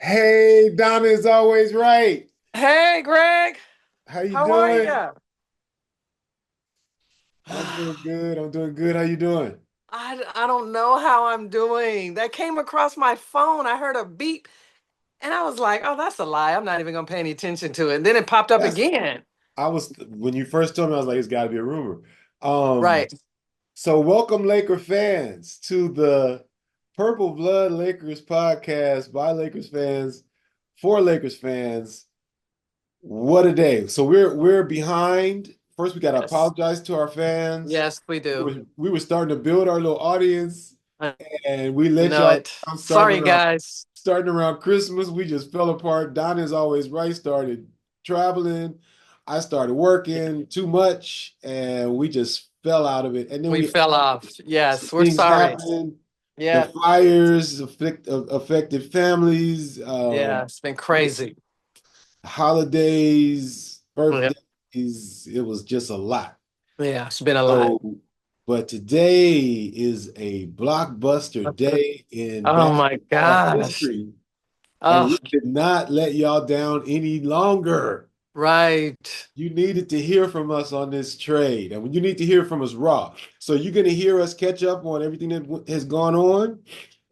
Hey, Donna is always right. Hey, Greg, How you how are doing? you? I'm doing good. I'm doing good. How you doing? I don't know how I'm doing. That came across my phone. I heard a beep and I was like, oh, that's a lie. I'm not even going to pay any attention to it. And then it popped up That's again. I was when you first told me, I was like, it's got to be a rumor. Um, Right. so welcome Laker fans to the Purple Blood Lakers podcast by Lakers fans for Lakers fans. What a day. So we're behind. First, we got to Yes. apologize to our fans. Yes, we We do. were, we were starting to build our little audience, I and we let know y'all it. down Sorry, guys. starting around Christmas. We just fell apart. Donna's always right. Started traveling. I started working too much, and we just fell out of it. And then We we fell off. some Yes, we're things sorry. happened. The Yeah. fires affected families. Yeah, it's been crazy. Holidays, Yeah. birthdays. It was just a lot. Yeah, it's been a lot. So, but today is a blockbuster day in Oh my basketball gosh. history, and Oh, we did not let y'all down any longer. right. You needed to hear from us on this trade, and you need to hear from us raw. So you're going to hear us catch up on everything that has gone on,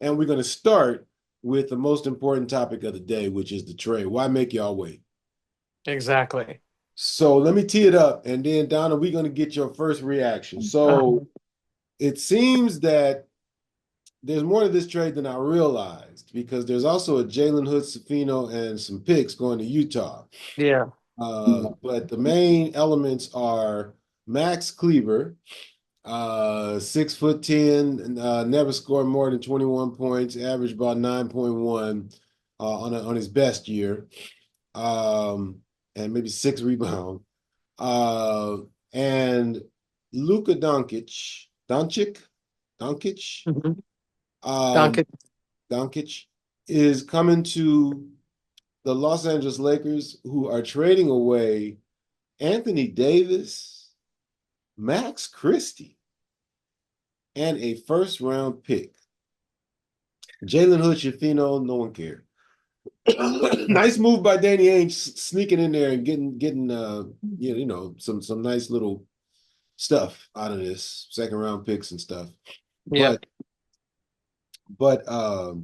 and we're going to start with the most important topic of the day, which is the trade. Why make y'all wait? Exactly. So let me tee it up, and then Donna, we're going to get your first reaction. So it seems that there's more to this trade than I realized because there's also a Jalen Hood-Schifino and some picks going to Utah. Yeah. But the main elements are Max Kleber, 6'10", never scored more than 21 points, averaged about 9.1 on his best year, um, and maybe 6 rebounds. Uh, and Luka Doncic, Mhm. um, Duncan. Donkic is coming to the Los Angeles Lakers, who are trading away Anthony Davis, Max Christie, and a first round pick. Jalen Hood Schifino, no one cared. Nice move by Danny Ainge sneaking in there and getting some nice little stuff out of this second round picks and stuff. Yep. But but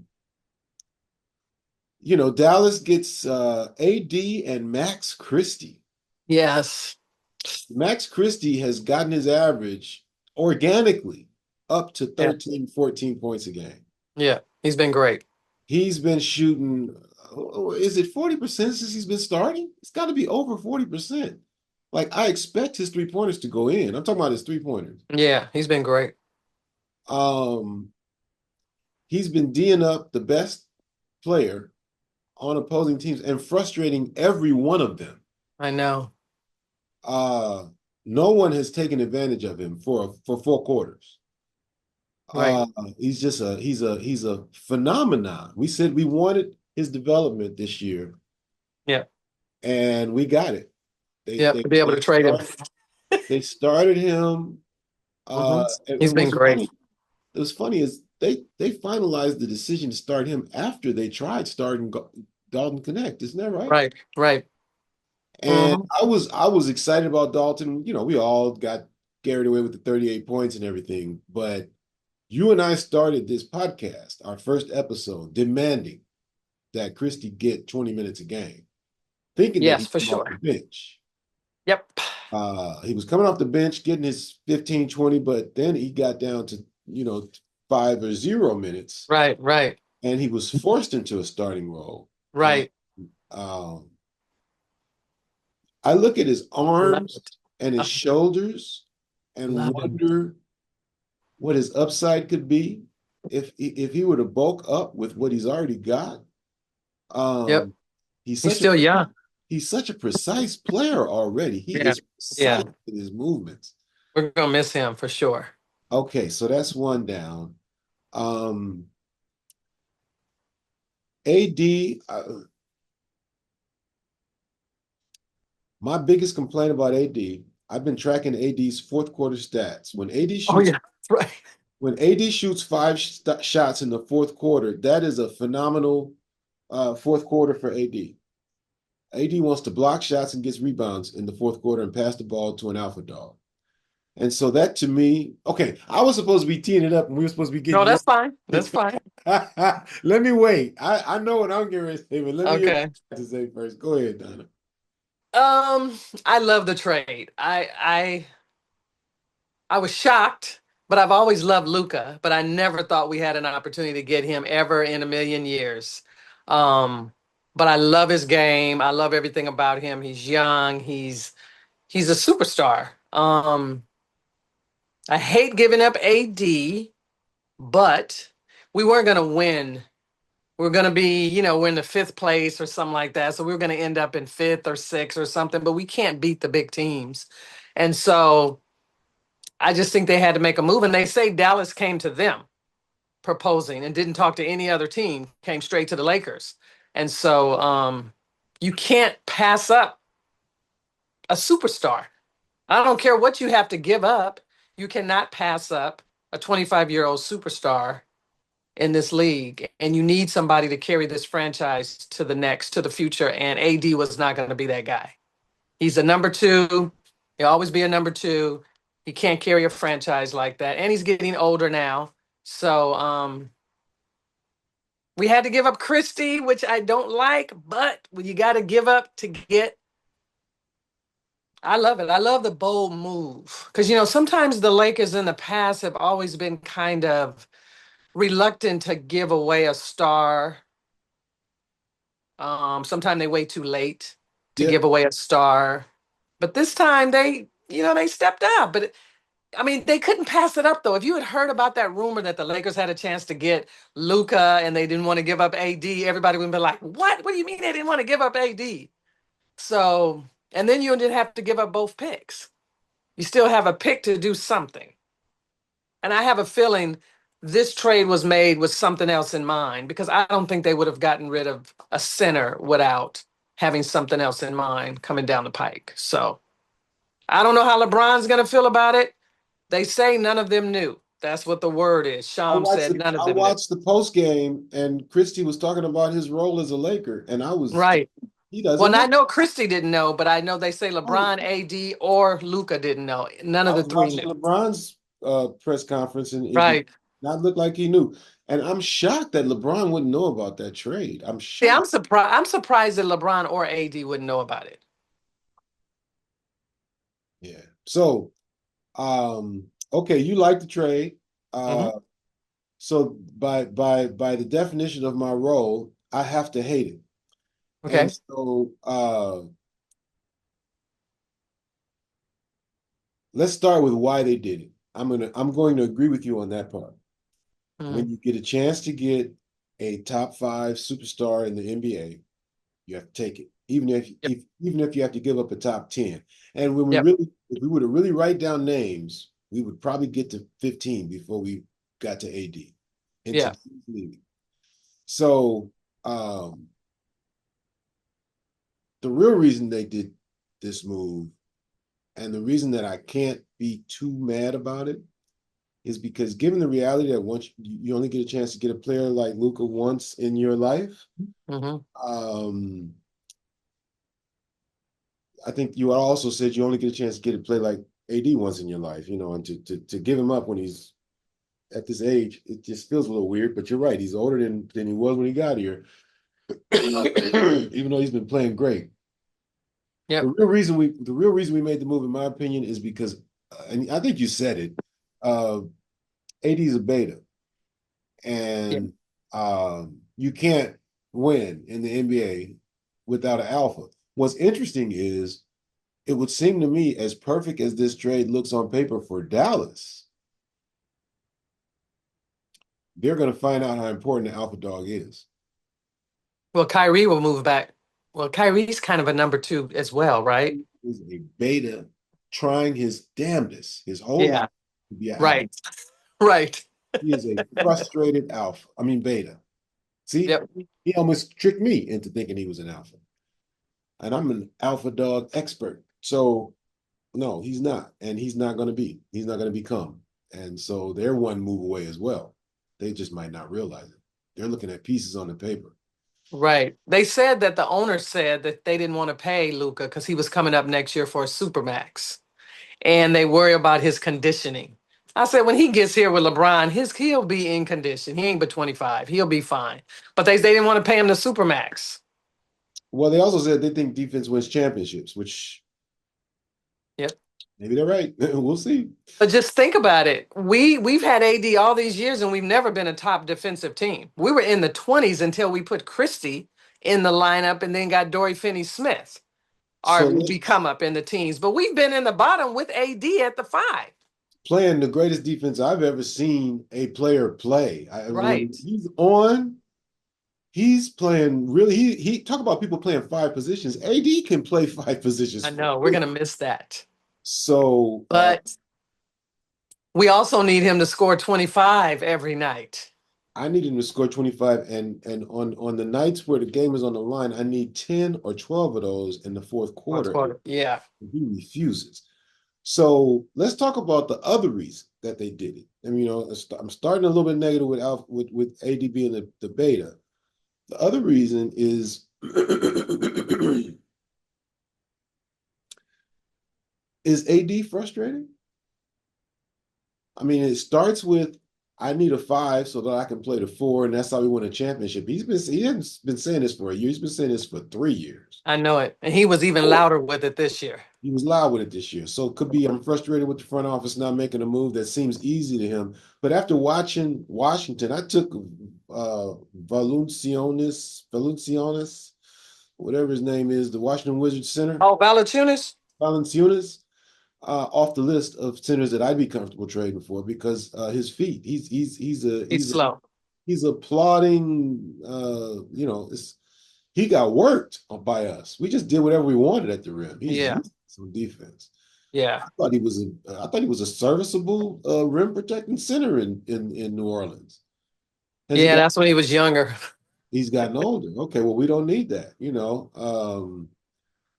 Dallas gets AD and Max Christie. Yes. Max Christie has gotten his average organically up to Yeah. 13, 14 points a game. Yeah. He's been great. He's been shooting, is it 40% since he's been starting? It's got to be over 40%. Like, I expect his three-pointers to go in. I'm talking about his three-pointers. Yeah. He's been great. Um, he's been D'ing up the best player on opposing teams and frustrating every one of them. I know. Uh, no one has taken advantage of him for 4 quarters. Right. Uh, he's a phenomenon. We said we wanted his development this year, Yeah. and we got it. They Yep. they To be able they to trade him. started they started him. Hmm. And He's been great. what's funny is they finalized the decision to start him after they tried starting Dalton Connect. Isn't that right? Right. Right. And Hmm. I was excited about Dalton. We all got carried away with the 38 points and everything, but you and I started this podcast, our first episode, demanding that Christie get 20 minutes a game, thinking that Yes, he'd for come off the sure. bench. Yep. He was coming off the bench, getting his 15, 20, but then he got down to, 5 or 0 minutes, Right. Right. and he was forced into a starting role. And Right. um, I look at his Love arms it. and his Uh, shoulders and love him. wonder what his upside could be if he were to bulk up with what he's already got. Yep. Um, he's He's such a still young. he's such a precise player already. He Yeah. is precise Yeah. in his movements. We're gonna miss him for sure. Okay, so that's one down. Um, AD, my biggest complaint about AD, I've been tracking AD's fourth quarter stats. Oh yeah. Right. When AD shoots five shots in the fourth quarter, that is a phenomenal. fourth quarter for AD. AD wants to block shots and gets rebounds in the fourth quarter and pass the ball to an alpha dog. And so that to me, okay, I was supposed to be teeing it up and we were supposed to be No, getting that's fine. That's fine. Let me wait. I know what I'm getting ready to say, but let me hear what Okay. you have to say first. Go ahead, Donna. I love the trade. I was shocked, but I've always loved Luka, but I never thought we had an opportunity to get him ever in a million years. Um, but I love his game. I love everything about him. He's young. He's a superstar. I hate giving up AD, but we weren't going to win. We're going to be, we're in the fifth place or something like that. So we are going to end up in fifth or sixth or something, but we can't beat the big teams. And so I just think they had to make a move. And they say Dallas came to them proposing and didn't talk to any other team, came straight to the Lakers. And so you can't pass up a superstar. I don't care what you have to give up. You cannot pass up a 25-year-old superstar in this league. And you need somebody to carry this franchise to the next, to the future. And AD was not going to be that guy. He's a number two. He'll always be a number two. He can't carry a franchise like that. And he's getting older now. So we had to give up Christie, which I don't like, but you got to give up to get. I love it. I love the bold move because, sometimes the Lakers in the past have always been kind of reluctant to give away a star. Sometimes they wait too late to Yep. give away a star. But this time they stepped up. But I mean, they couldn't pass it up though. If you had heard about that rumor that the Lakers had a chance to get Luka and they didn't want to give up AD, everybody would be like, "What? What do you mean they didn't want to give up AD?" So, and then you didn't have to give up both picks. You still have a pick to do something. And I have a feeling this trade was made with something else in mind because I don't think they would have gotten rid of a center without having something else in mind coming down the pike. So I don't know how LeBron's going to feel about it. They say none of them knew. That's what the word is. Sham said none of I them knew. watched the post game and Christie was talking about his role as a Laker, and Right. he Well, doesn't and know. I know Christie didn't know, but I know they say Oh, LeBron, AD, or Luca didn't know. None I of the was three watching knew. LeBron's press conference, and it did Right. not look like he knew. And I'm shocked that LeBron wouldn't know about that trade. I'm See, I'm shocked. surprised. I'm surprised that LeBron or AD wouldn't know about it. Yeah. So, okay, you like the trade. Hmm. So by the definition of my role, I have to hate it. And Okay. so let's start with why they did it. I'm going to agree with you on that part. Hmm. When you get a chance to get a top five superstar in the NBA, you have to take it, Yep. even if you have to give up a top 10. And Yep. if we were to really write down names, we would probably get to 15 before we got to AD into Yeah. the league. So um, the real reason they did this move, and the reason that I can't be too mad about it, is because given the reality that once you only get a chance to get a player like Luka once in your life, Hmm. um, I think you also said you only get a chance to get a play like AD once in your life, and to give him up when he's at this age, it just feels a little weird. But you're right, he's older than he was when he got here, even though he's been playing great. Yep. The real reason we made the move, in my opinion, is because, and I think you said it, AD is a beta, Yeah. and you can't win in the NBA without an alpha. What's interesting is it would seem to me, as perfect as this trade looks on paper for Dallas, they're going to find out how important the alpha dog is. Well, Kyrie will move back. Well, Kyrie's kind of a number two as well, right? He is a beta trying his damnedest his whole life Yeah. to be an alpha. Right. Right. He is a frustrated alpha. I mean, beta. See, Yep. he almost tricked me into thinking he was an alpha. And I'm an alpha dog expert. So, no, he's not. And he's not going to be. He's not going to become. And so they're one move away as well. They just might not realize it. They're looking at pieces on the paper. Right. They said that the owner said that they didn't want to pay Luca because he was coming up next year for a supermax, and they worry about his conditioning. I said when he gets here with LeBron, he'll be in condition. He ain't but 25. He'll be fine. But they didn't want to pay him the supermax. Well, they also said they think defense wins championships, which Yep. maybe they're right. We'll see. But just think about it. We've had AD all these years and we've never been a top defensive team. We were in the 20s until we put Christie in the lineup and then got Dory Finney-Smith. Or So we come up in the teens, but we've been in the bottom with AD at the five. playing the greatest defense I've ever seen a player play. When Right. he's on, he's playing really. He talk about people playing five positions. AD can play five positions I for know we're real. gonna miss that. So But we also need him to score 25 every night. I need him to score 25, and on the nights where the game is on the line, I need 10 or 12 of those in the fourth Fourth quarter. quarter. Yeah. He refuses. So let's talk about the other reason that they did it. And I'm starting a little bit negative with with AD being the beta. The other reason is is AD frustrating? I mean, it starts with I need a five so that I can play the four, and that's how we win a championship. He hasn't been saying this for a year. He's been saying this for 3 years. I know it. And he was even louder with it this year. He was loud with it this year. So it could be I'm frustrated with the front office not making a move that seems easy to him. But after watching Washington, I took Valanciunas, whatever his name is, the Washington Wizards center, Oh, Valachunas? Valanciunas, off the list of centers that I'd be comfortable trading for because his feet. He's slow. He's applauding. He got worked by us. We just did whatever we wanted at the rim. He's Yeah. useless on defense. Yeah. I thought he was a serviceable rim protecting center in New Orleans. Has he Yeah, got? that's when he was younger. He's gotten older. Okay, well we don't need that.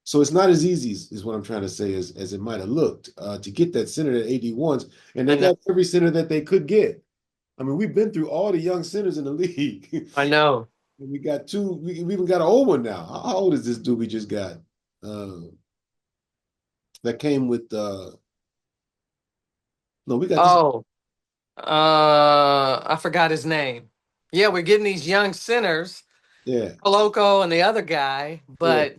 So it's not as easy as what I'm trying to say as it might have looked to get that center that AD wants, and I they know. got every center that they could get. I mean, we've been through all the young centers in the league. I know. And we got two. We even got an old one now. How old is this dude we just got? Uh, that came with. No, we got this. Oh, I forgot his name. Yeah, we're getting these young centers, Yeah, Coloco and the other guy, yeah. but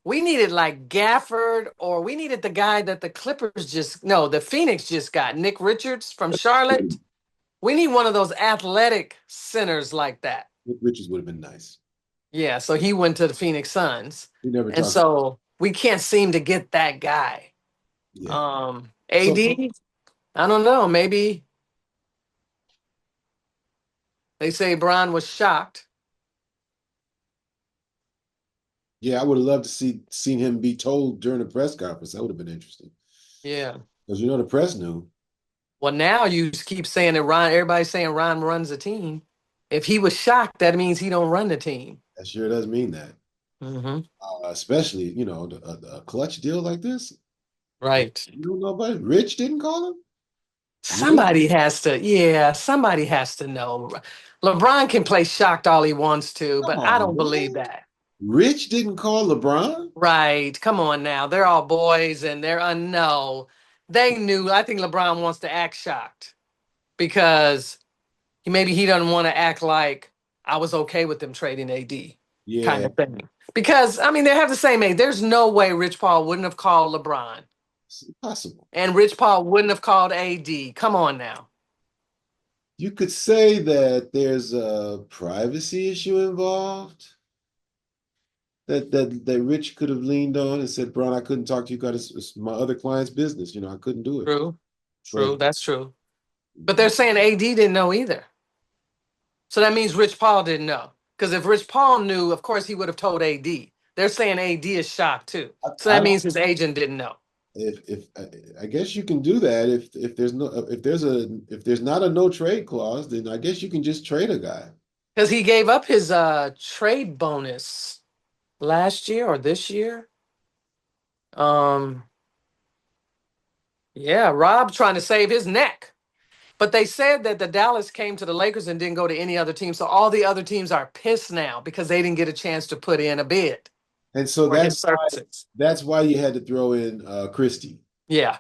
we needed like Gafford, or we needed the guy that the Clippers just, no, the Phoenix just got, Nick Richards from Charlotte. We need one of those athletic centers like that. Richards would have been nice. Yeah, so he went to the Phoenix Suns. We never And talked. so we can't seem to get that guy. Yeah. So AD, I don't know, maybe they say Brian was shocked. yeah, I would have loved to seen him be told during the press conference. That would have been interesting Yeah. because the press knew. Well, now you keep saying that Ron, everybody's saying Ron runs the team. If he was shocked, that means he don't run the team. That sure does mean that, Hmm. especially a clutch deal like this. Right. You don't know about it. Rich didn't call him. Rich, Somebody has to know. LeBron can play shocked all he wants to, come but I on, don't believe man. that. Rich didn't call LeBron. Right. Come on now. They're all boys and no. They knew. I think LeBron wants to act shocked because maybe he doesn't want to act like I was okay with them trading AD kind Yeah, of thing. Because I mean they have the same age. There's no way Rich Paul wouldn't have called LeBron it's impossible. and Rich Paul wouldn't have called AD. Come on now. You could say that there's a privacy issue involved that Rich could have leaned on and said, "Bron, I couldn't talk to you because it's my other client's business. I couldn't do it." True. But True. That's true. But they're saying AD didn't know either. So that means Rich Paul didn't know. Because if Rich Paul knew, of course he would have told AD. They're saying AD is shocked too. So I that don't. means his agent didn't know. If I guess you can do that if there's not a no trade clause, then I guess you can just trade a guy. Because he gave up his trade bonus last year or this year. Um, yeah, Rob trying to save his neck. But they said that the Dallas came to the Lakers and didn't go to any other team. So all the other teams are pissed now because they didn't get a chance to put in a bid And so for his services. that's why you had to throw in Christie Yeah.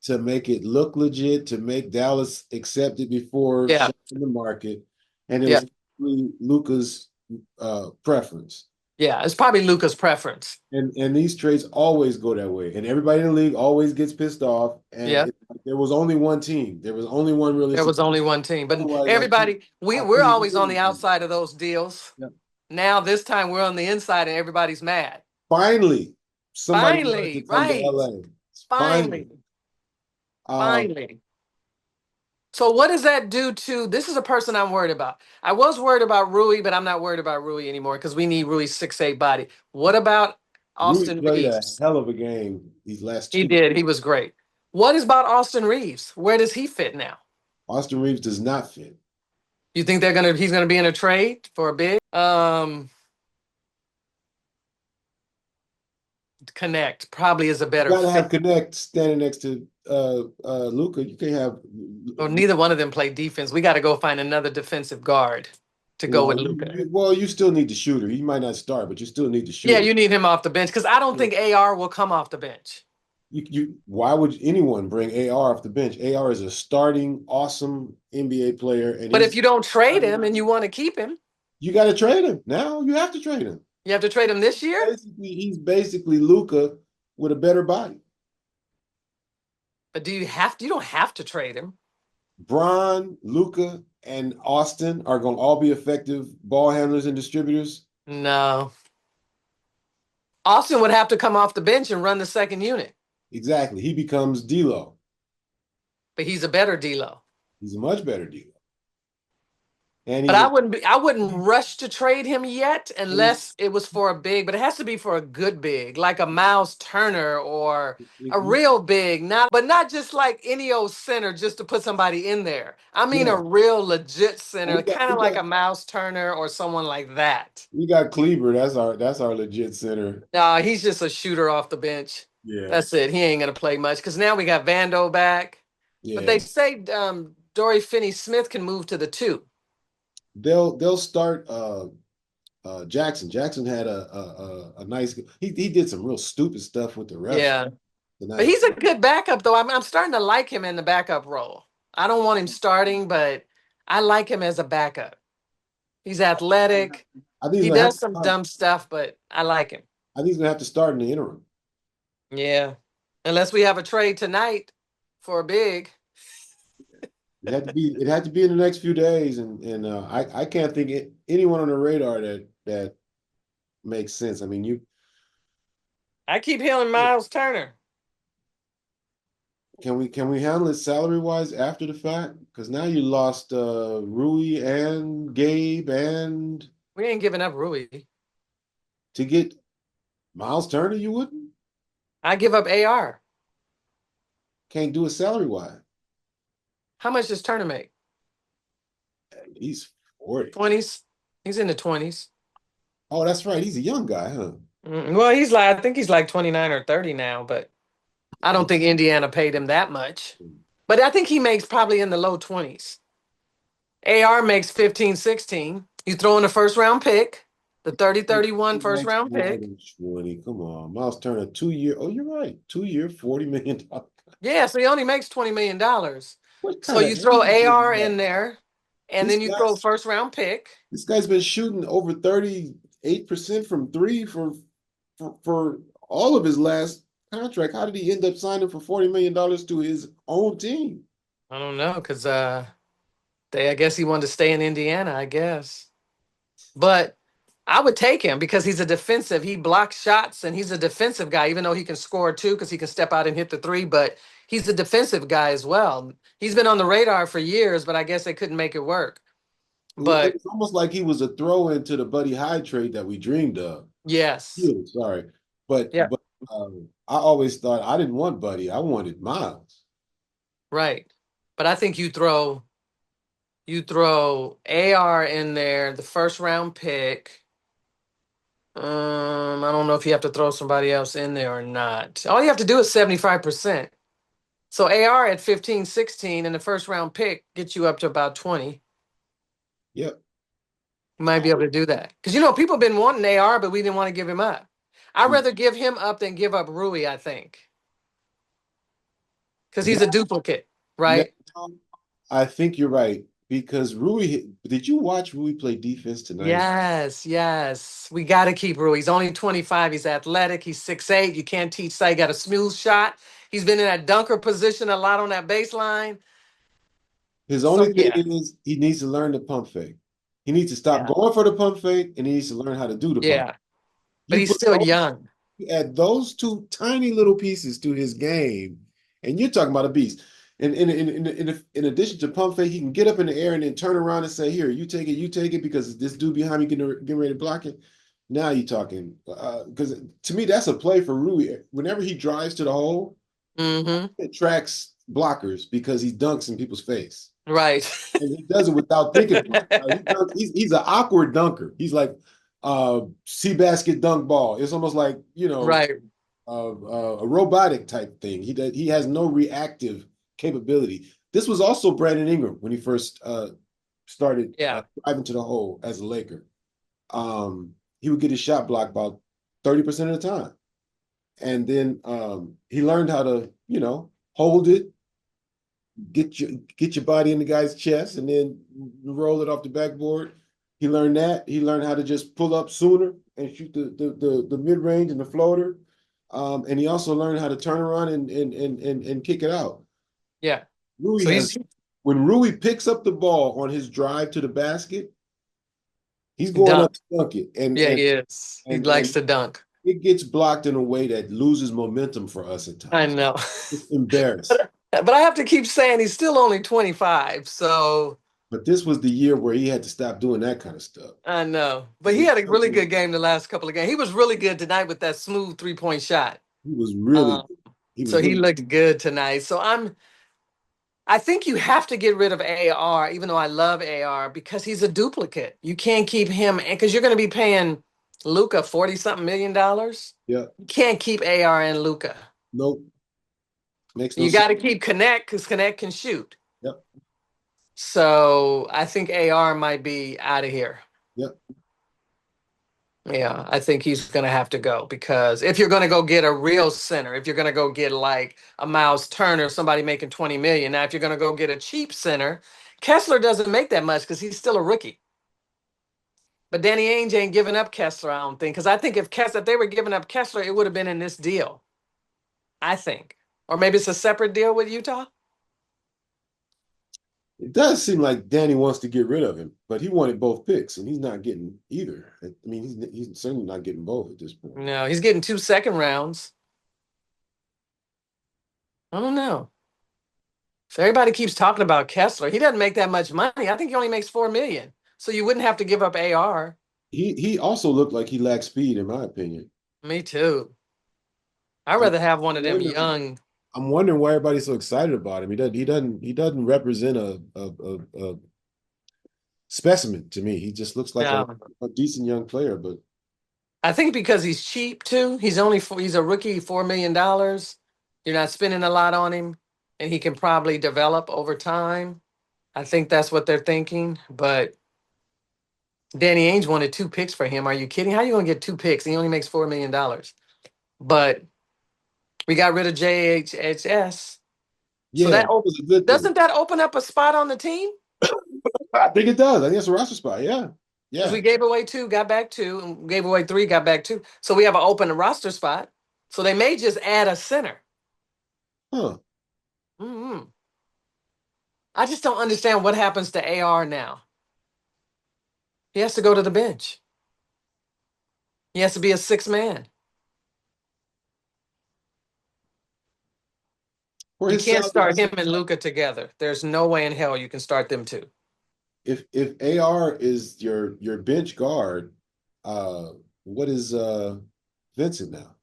to make it look legit, to make Dallas accept it before Yeah. shutting the market, and it Yeah. was really Luka's preference. Yeah. It's probably Luka's preference. And these trades always go that way, and everybody in the league always gets pissed off. And Yeah. there was only one team. There was only one There realistic. was only one team. But Otherwise, everybody, I we're couldn't always on believe the it. outside of those deals. Yeah. Now this time we're on the inside and everybody's mad. Finally, somebody wanted to Finally, come to right. LA. Finally. Finally. Um, Finally. So what does that do to this is a person I'm worried about. I was worried about Rui, but I'm not worried about Rui anymore because we need Rui's 6'8" body. What about Rui Austin played a Reeves? hell of a game these last He two. did. He was great. What is about Austin Reeves? Where does he fit now? Austin Reeves does not fit. You think he's gonna be in a trade for a big connect probably is a You better got to have fit. Connect standing next to Luka. You can't have. Or neither one of them play defense. We got to go find another defensive guard to go with Well, Luca. you still need the shooter. He might not start, but you still need the Yeah, shooter. you need him off the bench because I don't think AR will come off the bench. Why would anyone bring AR off the bench? AR is a starting, awesome NBA player, and But if you don't trade him and you want to keep him, you got to trade him now. You have to trade him. you have to trade him this year. He's basically Luka with a better body. But do you have to? You don't have to trade him. Bron, Luka, and Austin are going to all be effective ball handlers and distributors. No. Austin would have to come off the bench and run the second unit, Exactly. He becomes D'Lo. but he's a better D'Lo. He's a much better D'Lo. And But he's a I wouldn't rush to trade him yet and he's unless it was for a big, but it has to be for a good big, like a Miles Turner or a he, real big, not just like any old center just to put somebody in there. I mean a yeah. real legit center, We got kind we of like got a Miles Turner or someone like that. we got Kleber. That's our legit center. No, he's just a shooter off the bench. Yeah. That's it. He ain't gonna play much because now we got Vando back. But they Yeah. say Dory Finney-Smith can move to the two. They'll start Jackson. Jackson had a nice he did some real stupid stuff with the refs Yeah. But tonight. he's a good backup, though. I'm starting to like him in the backup role. I don't want him starting, but I like him as a backup. He's athletic. I think he's He gonna have does to some start. dumb stuff, but I like him. I think he's gonna have to start in the interim. Yeah. Unless we have a trade tonight for a big. It had to be in the next few days, and I can't think anyone on the radar that makes sense. I mean, you I keep hearing Miles Turner. can we handle it salary wise after the fact? Because now you lost Rui and Gabe, and We ain't giving up Rui. to get Miles Turner, you wouldn't I give up AR. can't do it salary wise. How much does Turner make? He's 40. 20s. He's in the 20s. Oh, that's right. He's a young guy, huh? Well, I think he's like 29 or 30 now, but I don't think Indiana paid him that much. But I think he makes probably in the low 20s. AR makes 15, 16. You throw in a first round pick, the 30, He 31 first makes round more pick. than 20. Come on. Miles Turner, 2 year. Oh, you're right. 2 year, $40 million. Yeah, so he only makes $20 million. What So kind of you throw age is AR that? in there, and This then you guy throw first round pick. This guy's been shooting over 38% from three for all of his last contract. How did he end up signing for $40 million to his own team? I don't know, because I guess he wanted to stay in Indiana, I guess. But I would take him because he's a defensive. He blocks shots and he's a defensive guy, even though he can score too, because he can step out and hit the three. But he's a defensive guy as well. He's been on the radar for years, but I guess they couldn't make it work. It But was almost like he was a throw in to the Buddy Hyde trade that we dreamed of. yes, Yeah, sorry, but yeah, I always thought I didn't want Buddy. I wanted Miles. right. But I think you throw AR in there, the first round pick. I don't know if you have to throw somebody else in there or not. All you have to do is 75%. So AR at 15, 16, and the first round pick gets you up to about 20. Yep. You might be able to do that. Because people have been wanting AR, but we didn't want to give him up. I'd rather give him up than give up Rui, I think. Because he's Now, a duplicate, now, right? I think you're right because Rui. Did you watch Rui play defense tonight? Yes, yes. We got to keep Rui. He's only 25. He's athletic. He's 6'8". You can't teach that. He got a smooth shot. He's been in that dunker position a lot on that baseline. His So only thing yeah, is he needs to learn the pump fake. He needs to stop yeah, going for the pump fake and he needs to learn how to do the pump. yeah. But You he's put still those young. You add those two tiny little pieces to his game, and you're talking about a beast. And in addition to pump fake, he can get up in the air and then turn around and say, "Here, you take it," because this dude behind me getting ready to block it. Now you're talking. Because to me, that's a play for Rui. Whenever he drives to the hole, Mm-hmm. it tracks blockers because he dunks in people's face. Right. And he does it without thinking about it. He's an awkward dunker. He's like sea basket dunk ball. It's almost like, Right. a robotic type thing. He has no reactive capability. This was also Brandon Ingram when he first started Yeah. driving to the hole as a Laker. He would get his shot blocked about 30% of the time, and then he learned how to hold it, get your body in the guy's chest, and then roll it off the backboard. He learned that. He learned how to just pull up sooner and shoot the mid range and the floater. And he also learned how to turn around and kick it out. Yeah. Rui So has he's When Rui picks up the ball on his drive to the basket, he's going up dunked. to dunk it, Yeah, he is. He likes and to dunk. it gets blocked in a way that loses momentum for us at I times. know. It's embarrassing. But I have to keep saying he's still only 25. So But this was the year where he had to stop doing that kind of stuff. I know. But he had a really good game the last couple of games. He was really good tonight with that smooth 3-point shot. He was really, Um, he was so he really. looked good tonight. So I think you have to get rid of AR, even though I love AR, because he's a duplicate. You can't keep him because you're going to be paying Luka 40 something $1 million. Yeah, You can't keep AR and Luka. nope, makes no You sense. got to keep Connect because Connect can shoot. Yep, So I think AR might be out of here. yep. Yeah, I think he's going to have to go because if you're going to go get a real center, if you're going to go get like a Miles Turner, somebody making 20 million. Now, if you're going to go get a cheap center, Kessler doesn't make that much because he's still a rookie. But Danny Ainge ain't giving up Kessler, I don't think. Because I think if they were giving up Kessler, it would have been in this deal. I think. Or maybe it's a separate deal with Utah. It does seem like Danny wants to get rid of him, but he wanted both picks, and he's not getting either. I mean, he's certainly not getting both at this point. No, he's getting 2 second rounds. I don't know. So everybody keeps talking about Kessler. He doesn't make that much money. I think he only makes 4 million. So you wouldn't have to give up AR. He also looked like he lacked speed, in my opinion. Me too. I'd I'm rather have one of them wondering, young. I'm wondering why everybody's so excited about him. He doesn't represent a specimen to me. He just looks like a decent young player, but I think because he's cheap too. He's a rookie, $4 million. You're not spending a lot on him, and he can probably develop over time. I think that's what they're thinking. But Danny Ainge wanted 2 picks for him. Are you kidding? How are you gonna get 2 picks? He only makes $4 million. But we got rid of JHS. So yeah, that was a good thing. doesn't that open up a spot on the team? I think it does. I think it's a roster spot. Yeah, Because yeah. we gave away 2, got back 2, and gave away 3, got back 2. So we have an open roster spot. So they may just add a center. Huh. Mm-hmm. I just don't understand what happens to AR now. He has to go to the bench. He has to be a 6 man. For You his can't salary, start him and Luca together. There's no way in hell you can start them two. if AR is your bench guard, uh, what is Vincent now?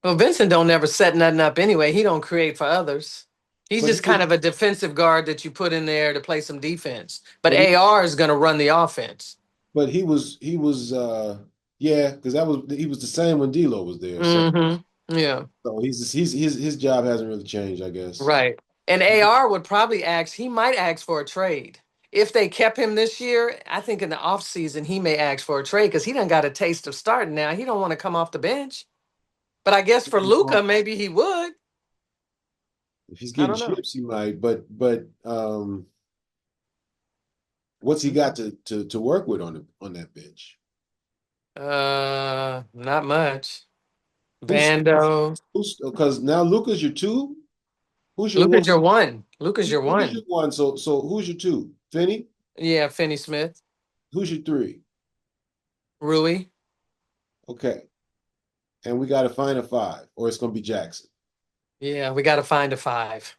Well, Vincent don't never set nothing up anyway. He don't create for others. He's But he just was, kind of a defensive guard that you put in there to play some defense. But but he AR is going to run the offense. but he was yeah, because that was he was the same when D'Lo was there. So Mm-hmm. Yeah, So his job hasn't really changed, I guess. right. And AR would probably ask, he might ask for a trade. If they kept him this year, I think in the offseason he may ask for a trade because he done got a taste of starting now. He don't want to come off the bench. But I guess for Luca, maybe he would. If he's I getting don't know. chips, he might. But what's he got to work with on that bench? Not much. Who's Vando. who's because now Luca's your two. Who's your one? Luca's your one. Luca's your Luca's your one. one. So who's your two? Finney. Yeah, Finney Smith. Who's your three? Rui. Okay, and we got to find a five, or it's gonna be Jackson. Yeah, we got to find a five.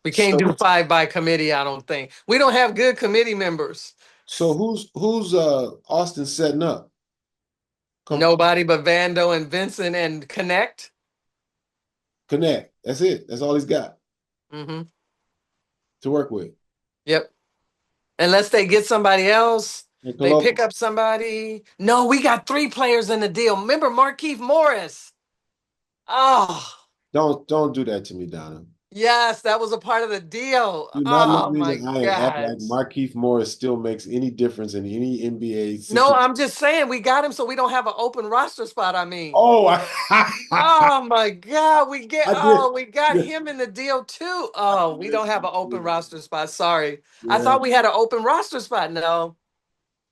We can't So do five by committee, I don't think. We don't have good committee members. so who's Austin setting up? Come Nobody but Vando and Vincent and Connect. connect. That's it. That's all he's got Mm-hmm. to work with. Yep. Unless they get somebody else, And they pick Columbus, up somebody. No, we got three players in the deal. Remember Markeith Morris? Oh, don't do that to me, Donna. yes, that was a part of the deal. Do not make Oh me my lie and act gosh. like Markeith Morris still makes any difference in any NBA No, situation. I'm just saying we got him so we don't have an open roster spot. I mean. Oh, Oh my God, I did. we got Yeah, him in the deal too. Oh, we don't have an open roster spot. Sorry. I yeah. thought we had an open roster spot. No.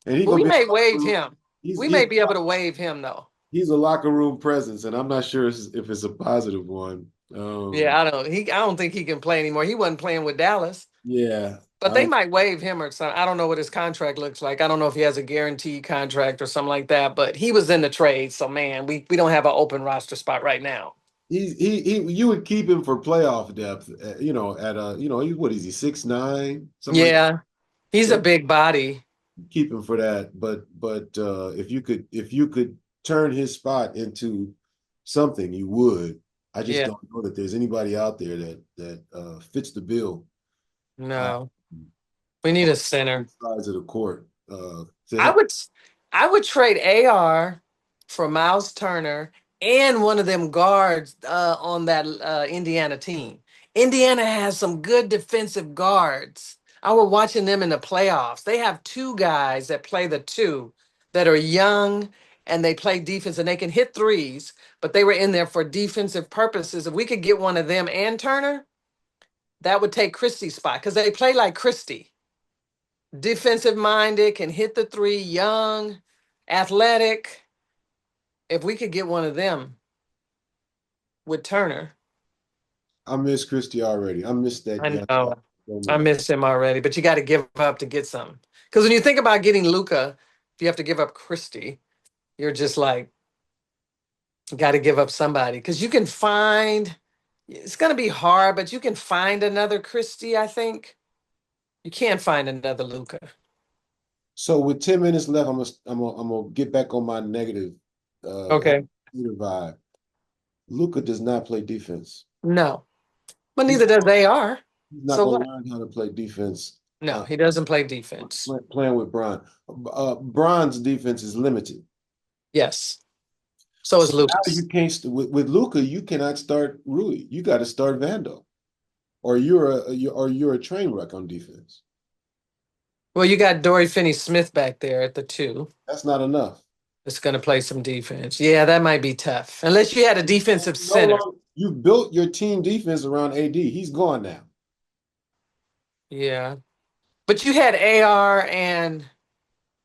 And he But gonna we be may waive a him. he's We he's may be able to waive him though. he's a locker room presence, and I'm not sure if it's a positive one. Yeah, I don't think he can play anymore. He wasn't playing with Dallas. Yeah, But they might waive him or something. I don't know what his contract looks like. I don't know if he has a guaranteed contract or something like that. But he was in the trade. So man, we don't have an open roster spot right now. you would keep him for playoff depth. At what is he 6'9", something like that. Yeah. He's a So big body. keep him for that. But if you could turn his spot into something, you would. I just Yeah. don't know that there's anybody out there that fits the bill uh, No. We need on a center. both sides of the court. I would I would trade AR for Miles Turner and one of them guards on that Indiana team. Indiana has some good defensive guards. I was watching them in the playoffs. They have two guys that play the two that are young and they play defense and they can hit threes, but they were in there for defensive purposes. If we could get one of them and Turner, that would take Christie's spot because they play like Christie, defensive minded, can hit the three, young, athletic. If we could get one of them with Turner, I miss Christie already. I miss that I young guy know so I much. miss him already, but you got to give up to get some. Because when you think about getting Luca, if you have to give up Christie, you're just like, you got to give up somebody because you can find. It's going to be hard, but you can find another Christie. I think you can't find another Luca. So with 10 minutes left, I'm gonna get back on my negative Okay, vibe. Luka does not play defense. no, but He's neither does AR. he's not So gonna what? learn how to play defense No, he doesn't play defense. playing with Bron. Bron's defense is limited. Yes. So So is now Lucas. you can't with Luka, you cannot start Rui. You got to start Vando, or you're a train wreck on defense. Well, you got Dory Finney Smith back there at the two. That's not enough. That's going to play some defense. Yeah, that might be tough. Unless you had a defensive No center. longer you built your team defense around AD. He's gone now. Yeah. But you had AR and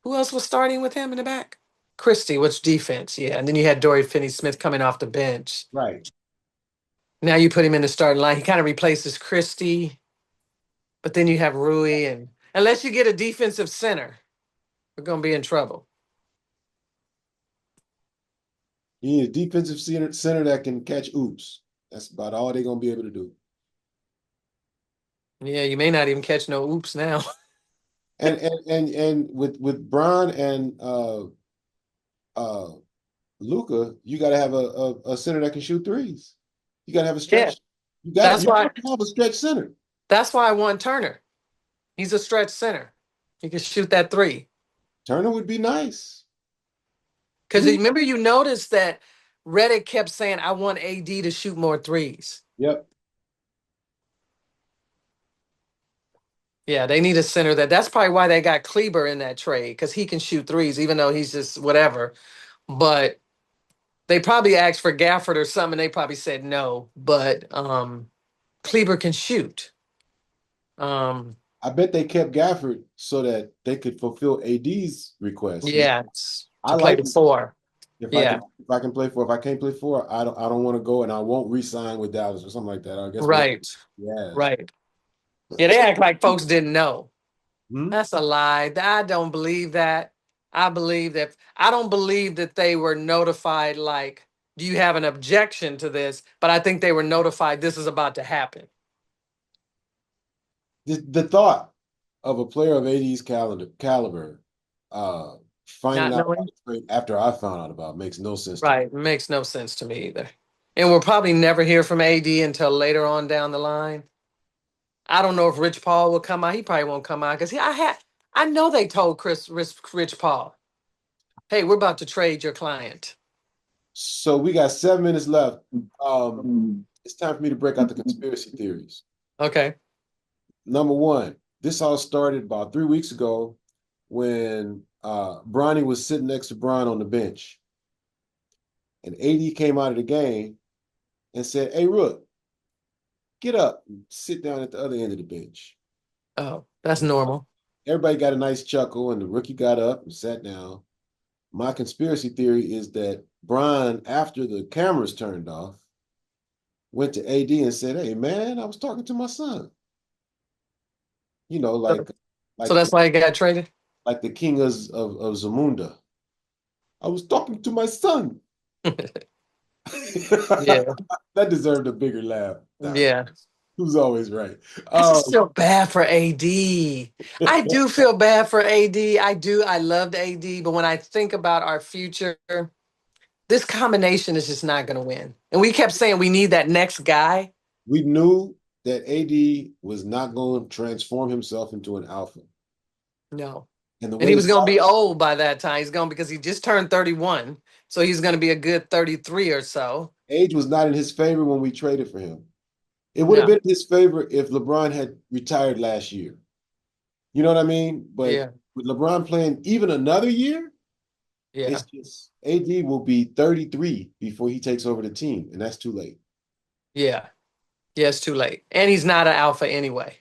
who else was starting with him in the back? Christie, which defense? Yeah. And then you had Dory Finney Smith coming off the bench. Right. Now you put him in the starting line. He kind of replaces Christie, but then you have Rui. And unless you get a defensive center, we're going to be in trouble. You need a defensive center that can catch oops. That's about all they're gonna be able to do. Yeah, you may not even catch no oops now. And with Bron and uh Luca, you got to have a center that can shoot threes. You got to have a Yeah. stretch. That's You why have to have a stretch center. That's why I want Turner. He's a stretch center. He can shoot that three. Turner would be nice. Because Who remember, you noticed that Reddit kept saying, I want AD to shoot more threes. Yep. Yeah, they need a center that. That's probably why they got Kleber in that trade because he can shoot threes, even though he's just whatever. But they probably asked for Gafford or something. And they probably said no. But Kleber can shoot. Um, I bet they kept Gafford so that they could fulfill AD's request. yeah, I to play like the it. four. If I Yeah, can, if I can play four. If I can't play four, I don't want to go, and I won't re-sign with Dallas or something like that. I guess we'll. right, Yes. right. Yeah, they act like folks didn't know. Hmm? That's a lie. I don't believe that. I believe that. I don't believe that they were notified. Like, do you have an objection to this? But I think they were notified this is about to happen. The thought of a player of AD's caliber uh, finding Not out about knowing. the trade after I found out about it makes no sense to me. Right. Makes no sense to me either. And we'll probably never hear from AD until later on down the line. I don't know if Rich Paul will come out. He probably won't come out because I know they told Rich Paul, hey, we're about to trade your client. So we got 7 minutes left. Um, it's time for me to break out the conspiracy theories. Okay. Number one, this all started about 3 weeks ago when Bronny was sitting next to Bron on the bench. And AD came out of the game and said, "Hey, Rook, get up and sit down at the other end of the bench." Oh, that's And normal. everybody got a nice chuckle, and the rookie got up and sat down. My conspiracy theory is that Bron, after the cameras turned off, went to AD and said, "Hey, man, I was talking to my son." You know, So, so like that's the why he got traded. like the king of Zamunda. I was talking to my son. Yeah. That deserved a bigger laugh. Yeah. Who's always right? I just Um, feel bad for AD. I do feel bad for AD. I do. I loved AD, but when I think about our future, this combination is just not going to win. And we kept saying we need that next guy. we knew that AD was not going to transform himself into an alpha. No. And the And way he the was going to be old by that time. He's going because he just turned 31. So he's going to be a good 33 or so. age was not in his favor when we traded for him. It would have No. been in his favor if LeBron had retired last year. You know what I mean? But Yeah. with LeBron playing even another year, it's Yeah. just AD will be 33 before he takes over the team, and that's too late. Yeah. Yeah, it's too late. And he's not an alpha anyway.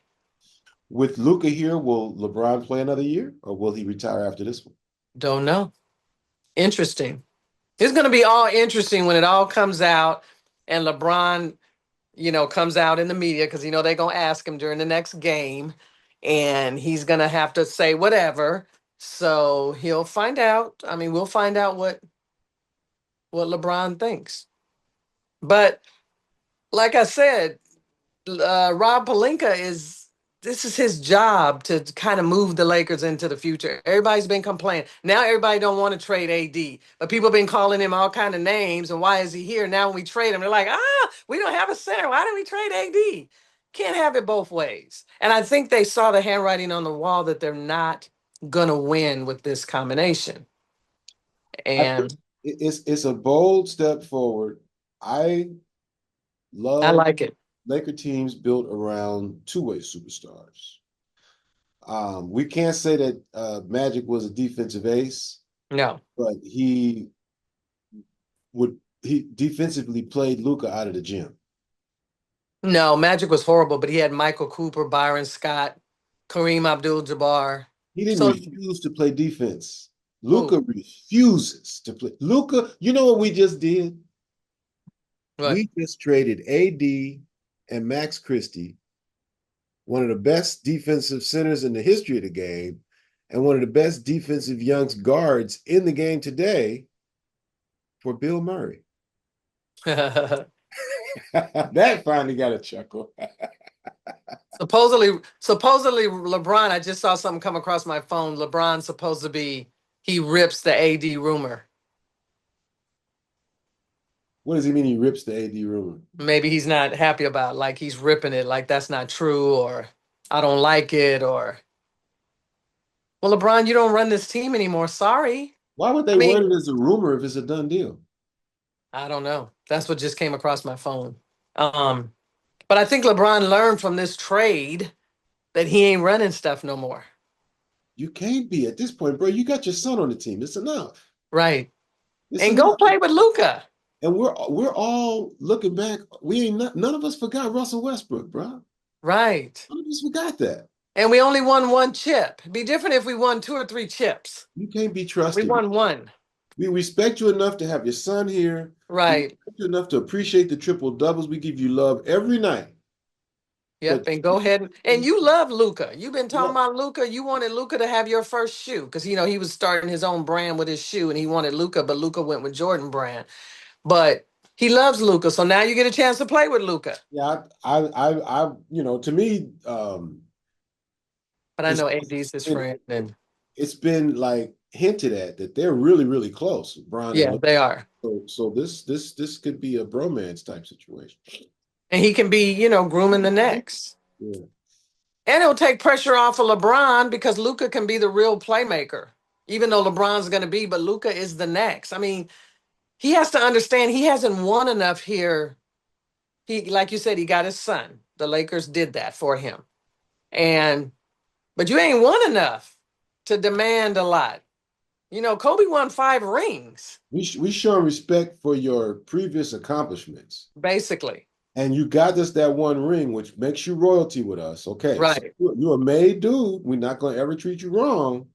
With Luka here, will LeBron play another year, or will he retire after this one? Don't know. Interesting. It's going to be all interesting when it all comes out and LeBron, comes out in the media because, they're going to ask him during the next game and he's going to have to say whatever. So he'll find out. I mean, we'll find out what LeBron thinks. But like I said, Rob Pelinka this is his job to kind of move the Lakers into the future. Everybody's been complaining. Now everybody don't want to trade AD, but people have been calling him all kind of names. And why is he here? Now when we trade him, they're like, we don't have a center. Why didn't we trade AD? Can't have it both ways. And I think they saw the handwriting on the wall that they're not gonna win with this combination. I think And it's a bold step forward. I I love like it. Laker teams built around two-way superstars. We can't say that Magic was a defensive ace, No. but he defensively played Luka out of the gym. No, Magic was horrible, but he had Michael Cooper, Byron Scott, Kareem Abdul-Jabbar. He didn't So refuse to play defense. Luka who? refuses to play. Luka, you know what we just did? What? We just traded AD and Max Christie, one of the best defensive centers in the history of the game, and one of the best defensive young guards in the game today for Bill Murray. That finally got a chuckle. supposedly LeBron, I just saw something come across my phone. LeBron's supposed to be he rips the AD rumor. What does he mean he rips the AD rumor? Maybe he's not happy about it, like he's ripping it like that's not true or I don't like it or well LeBron, you don't run this team anymore. Sorry. Why would I they mean, word it as a rumor if it's a done deal? I don't know. That's what just came across my phone. Um, but I think LeBron learned from this trade that he ain't running stuff no more. You can't be at this point, bro. You got your son on the team. It's enough. Right. It's And go enough. play with Luca. And we're all looking back. We ain't not, none of us forgot Russell Westbrook, bro. Right. None of us forgot that. And we only won one chip. It'd be different if we won two or three chips. You can't be We trusted. won one. We respect you enough to have your son here. We Right. respect you enough to appreciate the triple doubles. We give you love every night. Yep. But And go ahead and you love Luca. You've been talking no, about Luca. You wanted Luca to have your first shoe because he was starting his own brand with his shoe and he wanted Luca, but Luca went with Jordan brand. But he loves Luca. So now you get a chance to play with Luca. yeah, to me, But I it's know AD's his been, friend and it's been like hinted at that they're really, really close, Bron and yeah, Luke. they are. So this could be a bromance type situation. And he can be, grooming the next. Yeah. And it'll take pressure off of LeBron because Luca can be the real playmaker. Even though LeBron's going to be, but Luca is the next. I mean, he has to understand he hasn't won enough here. He, like you said, he got his son. The Lakers did that for him. And, but you ain't won enough to demand a lot. Kobe won 5 rings, We show respect for your previous accomplishments. basically. And you got us that one ring, which makes you royalty with us. Okay. So Right. you're a made dude. We're not going to ever treat you wrong.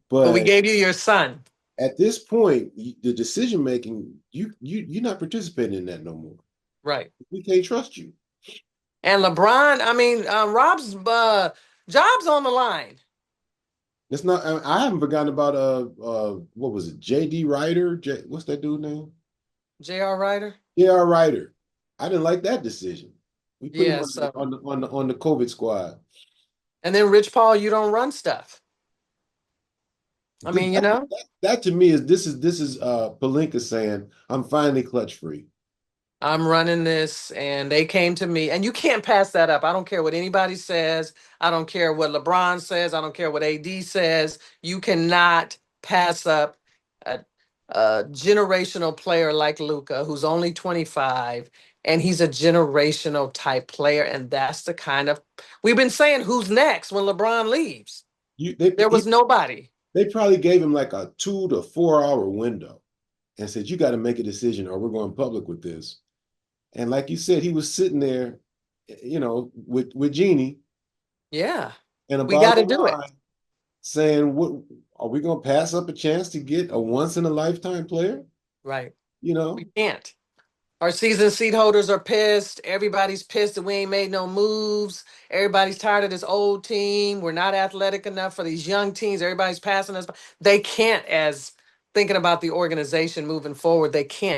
But we But gave you your son. at this point, the decision making, you're not participating in that no more. Right. We can't trust you. And LeBron, I mean, Rob's job's on the line. It's not. I haven't forgotten about what was it? J.D. Ryder. What's that dude name? J.R. Ryder. J.R. Ryder. I didn't like that decision. We put him Yeah. on the So, on the on the, on the COVID squad. and then Rich Paul, you don't run stuff. I Th- mean, That, that to me is this is Palinka saying I'm finally clutch free. I'm running this, and they came to me, and you can't pass that up. I don't care what anybody says. I don't care what LeBron says. I don't care what AD says. You cannot pass up a, a generational player like Luca, who's only 25, and he's a generational type player. And that's the kind of we've been saying who's next when LeBron leaves. You they There was nobody. they probably gave him like a 2 to 4 hour window and said you got to make a decision or we're going public with this. And like you said, he was sitting there, with Jeannie Yeah, and a we got bottle to of do it. wine, saying, "What are we going to pass up a chance to get a once in a lifetime player?" Right. You We know, can't. Our season seat holders are pissed. Everybody's pissed that we ain't made no moves. Everybody's tired of this old team. We're not athletic enough for these young teams. Everybody's passing us. They can't, as thinking about the organization moving forward, they can't